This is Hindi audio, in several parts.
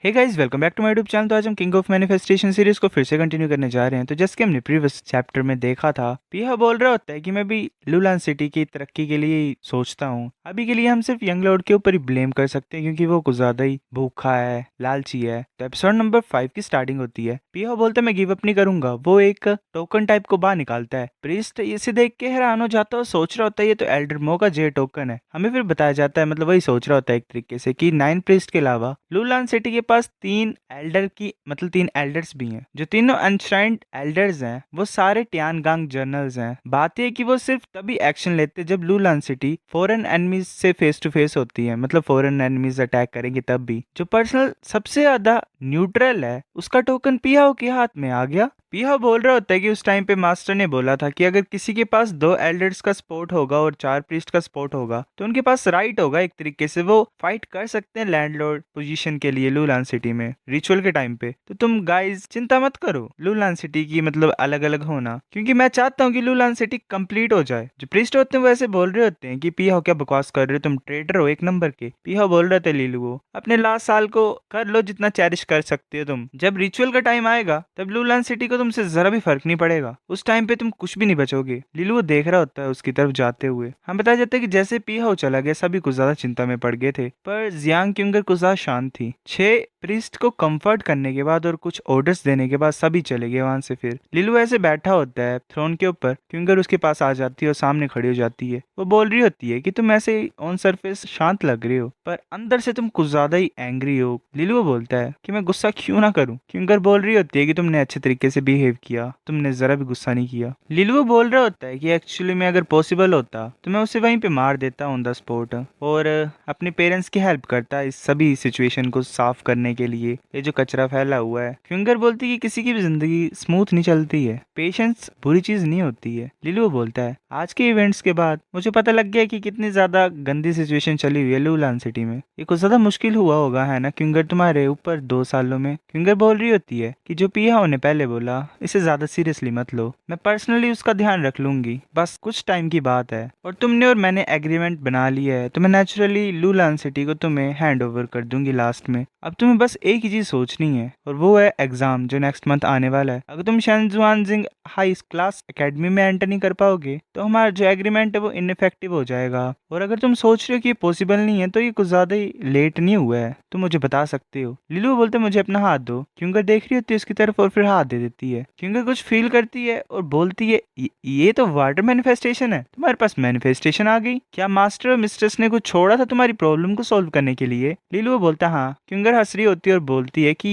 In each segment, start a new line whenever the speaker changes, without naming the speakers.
Hey guys, welcome back to my YouTube channel. तो आज हम किंग ऑफ मैनिफेस्टेशन सीरीज को फिर से कंटिन्यू करने जा रहे हैं। तो जैसे कि हमने प्रीवियस चैप्टर में देखा था, पीहा बोल रहा होता है कि मैं भी लुलान सिटी की तरक्की के लिए ही सोचता हूँ। अभी के लिए हम सिर्फ यंग लॉर्ड के ऊपर ही ब्लेम कर सकते हैं क्योंकि वो कुछ ज्यादा ही भूखा है, लालची है। तो एपिसोड नंबर 5 की स्टार्टिंग होती है। पीहा बोलता है मैं गिव अप नहीं करूंगा। वो एक टोकन टाइप को बाहर निकालता है। प्रीस्ट इसे देख के हैरान हो जाता है और सोच रहा होता है ये तो एल्डर मो का जे टोकन है। हमें फिर बताया जाता है, मतलब वही सोच रहा होता है एक तरीके से, कि 9 प्रीस्ट के अलावा लुलान सिटी के पास तीन एल्डर्स भी हैं। जो तीनों अनश्राइंड एल्डर्स हैं वो सारे टियानगांग जर्नल्स हैं। बात यह कि वो सिर्फ तभी एक्शन लेते हैं जब लुलान सिटी फॉरेन एनिमीज से फेस टू फेस होती है, मतलब फॉरेन एनिमीज अटैक करेंगे तब भी। जो पर्सनल सबसे ज्यादा न्यूट्रल है उसका टोकन पियाओ के हाथ में आ गया। पिया बोल रहा होता है कि उस टाइम पे मास्टर ने बोला था कि अगर किसी के पास 2 एल्डर्स का सपोर्ट होगा और 4 प्रीस्ट का सपोर्ट होगा तो उनके पास राइट होगा, एक तरीके से वो फाइट कर सकते हैं लैंडलॉर्ड पोजीशन के लिए लुलान सिटी में रिचुअल के टाइम पे। तो तुम गाइस चिंता मत करो लुलान सिटी की, मतलब अलग अलग होना, क्योंकि मैं चाहता हूँ कि लुलान सिटी कंप्लीट हो जाए। जो प्रीस्ट होते हैं वो ऐसे बोल रहे होते हैं कि पिया क्या बकवास कर रहे हो, तुम ट्रेडर हो एक नंबर के। पिया बोल रहे थे लीलू वो अपने लास्ट साल को कर लो जितना चेरिश कर सकते हो तुम। जब रिचुअल का टाइम आएगा तब लुलान सिटी को तुमसे जरा भी फर्क नहीं पड़ेगा। उस टाइम पे तुम कुछ भी नहीं बचोगे। लीलू वो देख रहा होता है उसकी तरफ जाते हुए। हम बताया जाता है कि जैसे पिया चला गया सभी कुछ ज्यादा चिंता में पड़ गए थे, पर जियांग क्यूंगर कुछ ज्यादा शांत थी। 6 प्रीस्ट को कंफर्ट करने के बाद और कुछ ऑर्डर्स देने के बाद सभी चले गए वहां से। फिर लिलू ऐसे बैठा होता है थ्रोन के ऊपर, क्यूंगर उसके पास आ जाती है और सामने खड़ी हो जाती है। वो बोल रही होती है कि तुम ऐसे ऑन सरफेस शांत लग रहे हो पर अंदर से तुम कुछ ज्यादा ही एंग्री हो। लिलू वो बोलता है कि मैं गुस्सा क्यों ना करूं। क्यूंगर बोल रही होती है कि तुमने अच्छे तरीके से बिहेव किया, तुमने जरा भी गुस्सा नहीं किया। लिलू वो बोल रहा होता है कि एक्चुअली में अगर पॉसिबल होता तो मैं उसे वहीं पे मार देता ऑन द स्पॉट और अपने पेरेंट्स की हेल्प करता इस सभी सिचुएशन को साफ करने के लिए, ये जो कचरा फैला हुआ है। क्यूंगर बोलती है कि किसी की भी जिंदगी स्मूथ नहीं चलती है, पेशेंस बुरी चीज नहीं होती है। लिलू बोलता है आज के इवेंट्स के बाद मुझे पता लग गया कि कितनी ज्यादा गंदी सिचुएशन चली हुई है लुलान सिटी में। ये कुछ ज्यादा मुश्किल हुआ होगा है ना क्यूंगर तुम्हारे ऊपर 2 सालों में। क्यूंगर बोल रही होती है कि जो पिया ने पहले बोला इसे ज्यादा सीरियसली मत लो, मैं पर्सनली उसका ध्यान रख लूंगी, बस कुछ टाइम की बात है। और तुमने और मैंने एग्रीमेंट बना लिया है तो मैं नेचुरली लुलान सिटी को तुम्हें हैंड ओवर कर दूंगी लास्ट में। अब तुम्हें बस एक ही चीज सोचनी है और वो है एग्जाम जो नेक्स्ट मंथ आने वाला है। अगर तुम शेंजुआनजिंग हाई क्लास एकेडमी में एंटर नहीं कर पाओगे तो हमारा जो एग्रीमेंट है वो इनइफेक्टिव हो जाएगा। और अगर तुम सोच रहे हो कि ये पॉसिबल नहीं है तो ये कुछ ज्यादा ही लेट नहीं हुआ है, तुम मुझे बता सकते हो। लिलू बोलते मुझे अपना हाथ दो। क्यूंगर देख रही होती है उसकी तरफ और फिर हाथ दे देती है। क्यूंगर कुछ फील करती है और बोलती है ये तो वाटर मैनिफेस्टेशन है, तुम्हारे पास मैनिफेस्टेशन आ गई क्या? मास्टर और मिस्ट्रेस ने कुछ छोड़ा था तुम्हारी प्रॉब्लम को सॉल्व करने के लिए? लिलू बोलता हाँ। क्यूंगर हंस रही होती है और बोलती है कि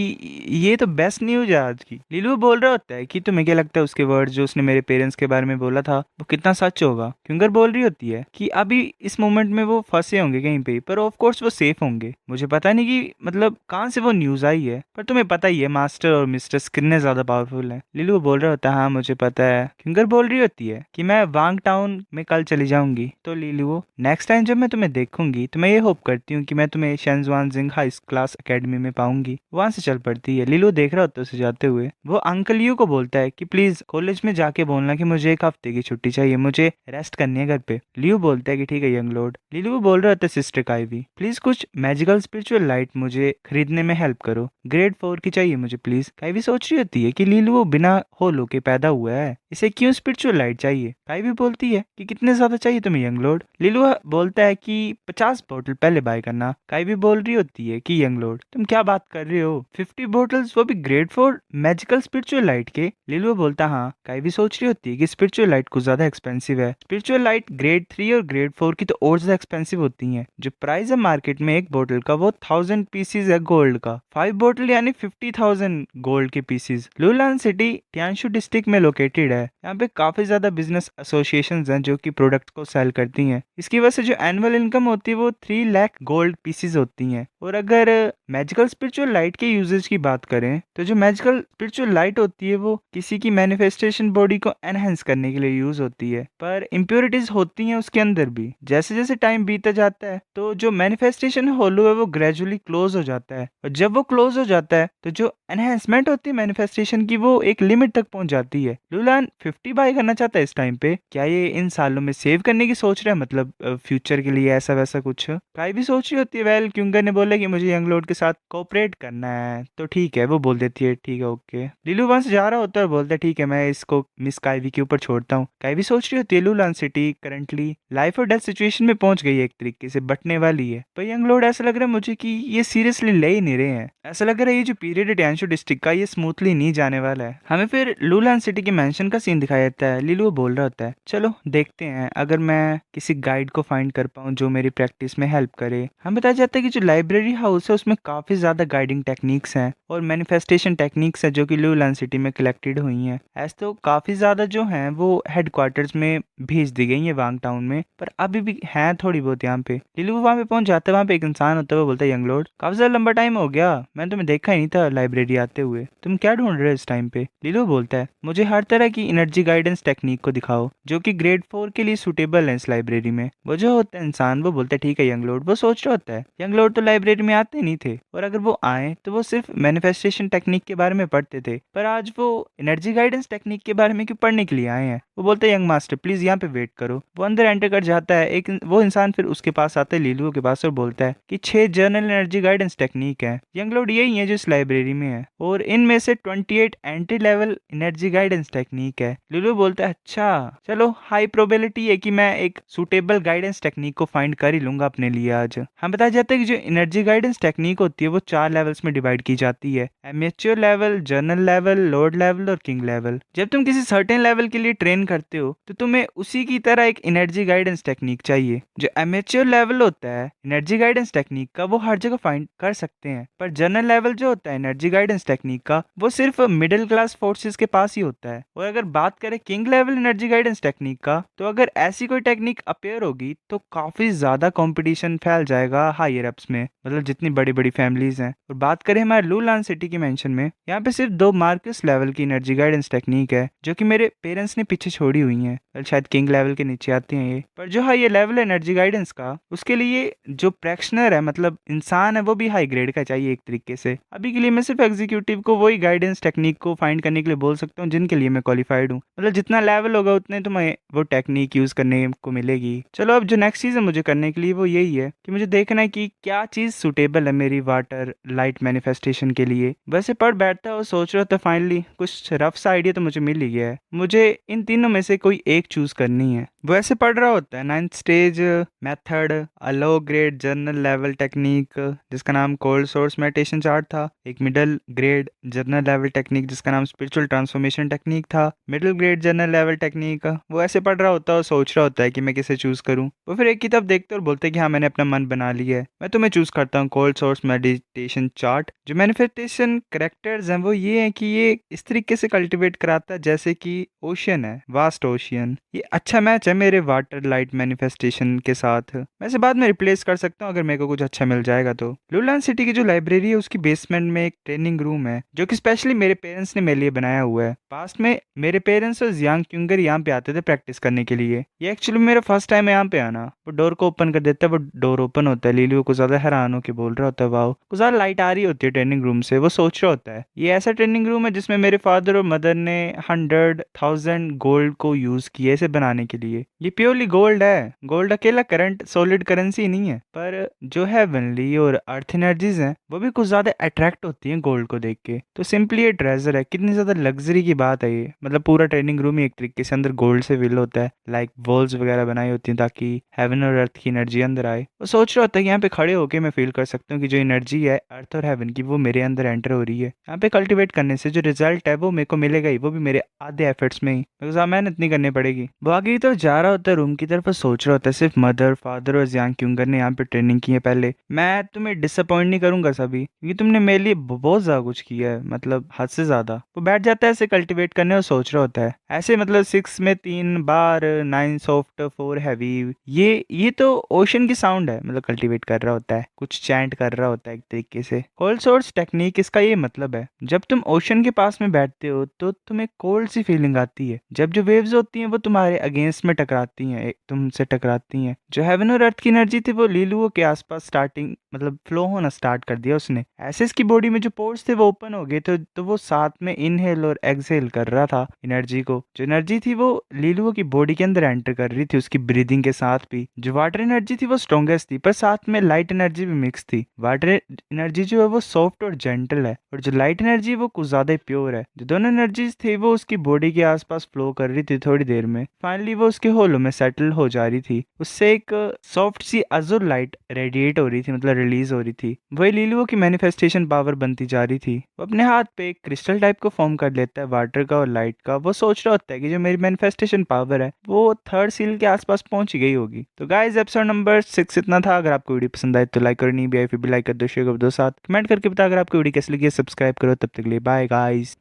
ये तो बेस्ट न्यूज है आज की। लिलू बोल रहा होता है कि तुम्हें क्या लगता है उसके वर्ड्स जो उसने मेरे पेरेंट्स के बारे में बोला था वो कितना सच होगा? क्यूंगर बोल रही होती है कि अभी इस मोमेंट में वो फंसे होंगे कहीं पे, पर ऑफ कोर्स वो सेफ होंगे। मुझे पता नहीं कि मतलब कहाँ से वो न्यूज आई है, पर तुम्हें पता ही है मास्टर और मिस्ट्रेस कितने ज्यादा पावरफुल है। लिलू बोल रहा होता है हाँ मुझे पता है। क्यूंगर बोल रही होती है कि मैं वांग टाउन में कल चली जाऊंगी। तो लिलू नेक्स्ट टाइम जब मैं तुम्हें देखूंगी तो मैं ये होप करती हूँ कि मैं तुम्हें शेंजुआनजिंग हाई क्लास एकेडमी में पाऊंगी। वहां से चल पड़ती है। लिलू देख रहा होता है उसे जाते हुए। वो अंकल यू को बोलता है कि प्लीज कॉलेज में जाके बोलना कि मुझे 1 हफ्ते की छुट्टी चाहिए, मुझे रेस्ट करनी है घर पे। लियू बोलता है कि ठीक है यंग लॉर्ड। लिलू बोल रहा होता है सिस्टर काइवी प्लीज कुछ मैजिकल स्पिरिचुअल लाइट मुझे खरीदने में हेल्प करो, ग्रेड 4 की चाहिए मुझे प्लीज। काइवी सोच रही होती है कि लिलू वो बिना होलो के पैदा हुआ है, इसे क्यों स्पिरिचुअल लाइट चाहिए? काइवी बोलती है कि कितने ज्यादा चाहिए तुम्हें यंग लॉर्ड? लिलू बोलता है कि 50 बोतल पहले बाय करना। काइवी बोल रही होती है कि यंग लॉर्ड तुम क्या बात कर रहे हो, 50 बोतल्स वो भी ग्रेड 4 मैजिकल स्पिरिचुअल लाइट के? लिलू बोलता हाँ। काइवी सोच रही होती है कि स्पिरिचुअल लाइट कुछ ज्यादा एक्सपेंसिव है। स्पिरिचुअल लाइट ग्रेड 3 और ग्रेड 4 की तो और ज्यादा एक्सपेंसिव होती हैं। जो प्राइस है मार्केट में एक बोतल का वो 1000 पीसीज है गोल्ड का। 5 बोतल यानी 50,000 गोल्ड के पीसीज। लुलान सिटी टियानशु डिस्ट्रिक्ट में लोकेटेड है। यहाँ पे काफी ज्यादा बिजनेस एसोसिएशन हैं जो कि प्रोडक्ट को सेल करती हैं। इसकी वजह से जो एनुअल इनकम होती है वो 3 लाख गोल्ड पीसीज होती हैं। और अगर मैजिकल स्पिरिचुअल लाइट के यूजेज की बात करें तो जो मैजिकल स्पिरिचुअल लाइट होती है वो किसी की मैनिफेस्टेशन बॉडी को एनहेंस करने के लिए यूज होती है, पर इम्प्योरिटीज होती हैं उसके अंदर भी। जैसे जैसे टाइम बीता जाता है तो जो मैनिफेस्टेशन होलो है वो ग्रेजुअली क्लोज हो जाता है, और जब वो क्लोज हो जाता है तो जो एनहेंसमेंट होती है मैनिफेस्टेशन की वो एक लिमिट तक पहुंच जाती है। लुलान 50 बाय करना चाहता है इस टाइम पे। क्या ये इन सालों में सेव करने की सोच रहा है, मतलब फ्यूचर के लिए ऐसा वैसा कुछ? काई भी सोच रही होती है। वेल क्यूंगर ने बोला कि मुझे यंग लॉर्ड के साथ कोऑपरेट करना है, तो ठीक है, वो बोल देती है ठीक है ओके। लिलू वहां से जा रहा होता है और बोलता है ठीक है, मैं इसको मिस काइवी के ऊपर छोड़ता हूँ। काइवी सोच रही होती है लूलान सिटी करंटली लाइफ और डेथ सिचुएशन में पहुंच गई है, एक तरीके से बटने वाली है। पर यंग लॉर्ड ऐसा लग रहा है मुझे कि ये सीरियसली ले ही नहीं रहे हैं। ऐसा लग रहा है ये जो पीरियड है टियानशु डिस्ट्रिक्ट का, ये स्मूथली नहीं जाने वाला है। हमें फिर लूलान सिटी के मेंशन का सीन दिखाया जाता है। लिलू बोल रहा होता है चलो देखते हैं अगर मैं किसी गाइड को फाइंड कर पाऊँ जो मेरी प्रैक्टिस में हेल्प करे। हम बताया जाता है कि जो लाइब्रेरी हाउस है उसमें काफी ज्यादा गाइडिंग टेक्निक्स हैं और मैनिफेस्टेशन टेक्निक्स है जो कि लूलान सिटी में कलेक्टेड हुई हैं। ऐसे तो काफी ज्यादा जो हैं वो हेडक्वार्टर्स में भेज दी गई है वांग टाउन में, पर अभी भी हैं थोड़ी बहुत यहाँ पे। लिलू वहां पे पहुंच जाता है। वहां पे एक इंसान होता है, वो बोलता है यंग लॉर्ड काफी ज्यादा लंबा टाइम हो गया, मैंने तुम्हें देखा ही नहीं था लाइब्रेरी आते हुए, तुम क्या ढूंढ रहे हो इस टाइम पे? लिलू बोलता है मुझे हर तरह की एनर्जी गाइडेंस टेक्निक को दिखाओ जो कि ग्रेड 4 के लिए सुटेबल है इस लाइब्रेरी में। वो जो होता है इंसान, वो बोलता है ठीक है यंग लॉर्ड। वो सोच रहा होता है यंग लॉर्ड तो लाइब्रेरी में आते नहीं थे, और अगर वो आए तो वो सिर्फ मैनिफेस्टेशन टेक्निक के बारे में पढ़ते थे, पर आज वो एनर्जी गाइडेंस टेक्निक के बारे में क्यों पढ़ने के लिए आए हैं? वो बोलते हैं यंग मास्टर प्लीज यहाँ पे वेट करो। वो अंदर एंटर कर जाता है। एक वो इंसान फिर उसके पास आता है लीलू के पास और बोलता है कि 6 जर्नल एनर्जी गाइडेंस टेक्निक है यंग लॉर्ड, यही है जो इस लाइब्रेरी में है, और इनमें से 28 entry level energy guidance technique है। लीलू बोलता है अच्छा चलो, हाई प्रोबेबिलिटी है कि मैं एक सुटेबल गाइडेंस टेक्निक को फाइंड कर ही लूंगा अपने लिए आज। हम बताया जाता है कि जो एनर्जी गाइडेंस टेक्निक होती है वो 4 लेवल्स में डिवाइड की जाती है, amateur level, journal level, Lord level और किंग लेवल। जब तुम किसी सर्टेन लेवल के लिए ट्रेन करते हो तो तुम्हें उसी की तरह एक एनर्जी गाइडेंस टेक्निक चाहिए। जो एमेच्योर लेवल होता है एनर्जी गाइडेंस टेक्निक का, वो हर जगह फाइंड कर सकते हैं, पर जनरल लेवल जो होता है एनर्जी गाइडेंस टेक्निक का, वो सिर्फ मिडिल क्लास फोर्सेस के पास ही होता है। और अगर बात करें king level energy guidance technique का, तो अगर ऐसी कोई टेक्निक अपेयर होगी तो काफी ज्यादा कंपटीशन फैल जाएगा हायर अप्स में, मतलब जितनी बड़ी बड़ी फैमिलीज हैं। और बात करें हमारे लूलान सिटी की मेंशन में, यहाँ पे सिर्फ 2 मार्कस लेवल की एनर्जी गाइडेंस टेक्निक है जो कि मेरे पेरेंट्स ने पीछे छोड़ी हुई है। शायद किंग लेवल के नीचे आती हैं ये। पर जो हाई लेवल है एनर्जी गाइडेंस का, उसके लिए जो प्रैक्टिशनर है, मतलब इंसान है, वो भी हाई ग्रेड का चाहिए एक तरीके से। अभी के लिए मैं सिर्फ एग्जीक्यूटिव को वही गाइडेंस टेक्निक को फाइंड करने के लिए बोल सकता हूँ जिनके लिए मैं क्वालिफाइड हूँ। मतलब जितना लेवल होगा उतने तो मैं वो टेक्निक यूज करने को मिलेगी। चलो अब जो नेक्स्ट चीज है मुझे करने के लिए वो यही है कि मुझे देखना है कि क्या चीज सुटेबल है मेरी वाटर लाइट मैनिफेस्टेशन के लिए। वैसे पढ़ बैठता और सोच रहा था, फाइनली कुछ रफ सा आइडिया तो मुझे मिल ही गया है। मुझे इन तीनों में से कोई एक चूज करनी है। वो ऐसे पढ़ रहा होता है 9th stage method, a low grade journal level technique जिसका नाम कोल्ड सोर्स मेडिटेशन चार्ट था, एक middle grade journal level technique जिसका नाम स्पिरिचुअल ट्रांसफॉर्मेशन टेक्निक था, middle grade journal level technique. वो ऐसे पढ़ रहा होता है और सोच रहा होता है कि मैं किसे चूज करूं। वो फिर एक किताब देखते और बोलते हैं कि हाँ मैंने अपना मन बना लिया है, मैं तुम्हें चूज करता हूँ कोल्ड सोर्स मेडिटेशन चार्ट। जो मैनिफेस्टेशन करेक्टर्स हैं वो ये है कि ये इस तरीके से कल्टिवेट कराता है जैसे कि ओशियन है, वास्ट ओशियन। ये अच्छा मैच है मेरे वाटर लाइट मैनिफेस्टेशन के साथ। मैं इसे बाद में रिप्लेस कर सकता हूँ अगर मेरे को कुछ अच्छा मिल जाएगा तो। लूलान सिटी की जो लाइब्रेरी है उसकी बेसमेंट में एक ट्रेनिंग रूम है जो कि स्पेशली मेरे पेरेंट्स ने मेरे लिए बनाया हुआ है। पास्ट में मेरे पेरेंट्स और जियांग क्यूंगर यहाँ पे आते थे प्रैक्टिस करने के लिए। ये एक्चुअली मेरा फर्स्ट टाइम है यहाँ पे आना। वो डोर को ओपन कर देता है, वो डोर ओपन होता है। लीलू को ज्यादा हैरान होकर बोल रहा होता है वाओ, कुछ ज्यादा लाइट आ रही होती है ट्रेनिंग रूम से। वो सोच रहा होता है ये ऐसा ट्रेनिंग रूम है जिसमें मेरे फादर और मदर ने 100,000 गोल्ड को यूज किया इसे बनाने के लिए। ये प्योरली गोल्ड है। गोल्ड अकेला करंट सॉलिड करेंसी नहीं है, पर जो हेवनली और अर्थ एनर्जीज हैं वो भी कुछ ज्यादा अट्रैक्ट होती हैं गोल्ड को देख के। तो सिंपली ये ट्रेजर है। कितनी ज्यादा लग्जरी की बात है ये। मतलब पूरा ट्रेनिंग रूम ही एक तरीके से अंदर गोल्ड से फिल होता है, लाइक वॉल्स वगैरह बनाई होती हैं ताकि हेवन और अर्थ की एनर्जी अंदर आए। वो सोच रहा होता है कि यहाँ पे खड़े होके मैं फील कर सकता हूँ कि जो एनर्जी है अर्थ और हेवन की वो मेरे अंदर एंटर हो रही है। यहाँ पे कल्टिवेट करने से जो रिजल्ट है वो मेरे को मिलेगा ही, वो भी मेरे आधे एफर्ट्स में ही। मेरे को ज्यादा मेहनत नहीं करनी पड़ेगी। वो आगे की तरफ जा रहा होता है रूम की तरफ और सोच रहा होता है सिर्फ मदर फादर और जियांग क्यूंगर ने यहाँ पे ट्रेनिंग की है पहले। मैं तुम्हें डिसअपॉइंट नहीं करूंगा सभी, क्योंकि तुमने मेरे लिए बहुत ज्यादा कुछ किया है, मतलब हद से ज्यादा। वो बैठ जाता है ऐसे कल्टिवेट करने और सोच रहा होता है ऐसे, मतलब 6 में 3 बार, 9 सॉफ्ट 4 हैवी। ये तो ओशन की साउंड है, मतलब कल्टिवेट कर रहा होता है, कुछ चैंट कर रहा होता है एक तरीके से। कोल्ड सोर्स टेक्निक इसका ये मतलब है, जब तुम ओशन के पास में बैठते हो तो तुम्हें कोल्ड सी फीलिंग आती है। जब जो वेव्स होती हैं वो तुम्हारे अगेंस्ट में टकराती हैं, तुमसे टकराती हैं। जो हेवन और अर्थ की एनर्जी थी वो लीलुओं के आसपास स्टार्टिंग मतलब फ्लो होना स्टार्ट कर दिया उसने। ऐसे इसकी बॉडी में जो पोर्स थे वो ओपन हो गए थे, तो वो साथ में इनहेल और एक्सहेल कर रहा था एनर्जी को। जो एनर्जी थी वो लीलुओ की बॉडी के अंदर एंटर कर रही थी उसकी ब्रीदिंग के साथ भी। जो वाटर एनर्जी थी वो स्ट्रॉन्गेस्ट थी, पर साथ में लाइट एनर्जी भी मिक्स थी। वाटर एनर्जी जो है वो सॉफ्ट और जेंटल है, और जो लाइट एनर्जी है वो कुछ ज्यादा ही प्योर है। जो दोनों एनर्जीज थी वो उसकी बॉडी के आसपास फ्लो कर रही थी थोड़ी देर में। फाइनली वो उसके होलो में सेटल हो जा रही थी। उससे एक सॉफ्ट सी अजुर लाइट रेडिएट हो रही थी, मतलब रिलीज हो रही थी। वही लीलुओ की मैनिफेस्टेशन पावर बनती जा रही थी। वो अपने हाथ पे एक क्रिस्टल टाइप को फॉर्म कर लेता है, वाटर का और लाइट का। वो सोच रहा होता है कि जो मेरी मैनिफेस्टेशन पावर है वो थर्ड सील के आसपास पहुंच गई होगी। तो गाइस एपिसोड नंबर 6 इतना था। अगर आपको वीडियो पसंद आए तो लाइक करो, नहीं भी आए फिर भी लाइक कर दो, शेयर कर दो, साथ कमेंट करके बता। अगर आपको वीडियो कैसी लगी सब्सक्राइब करो। तब तक के लिए बाय गाइस।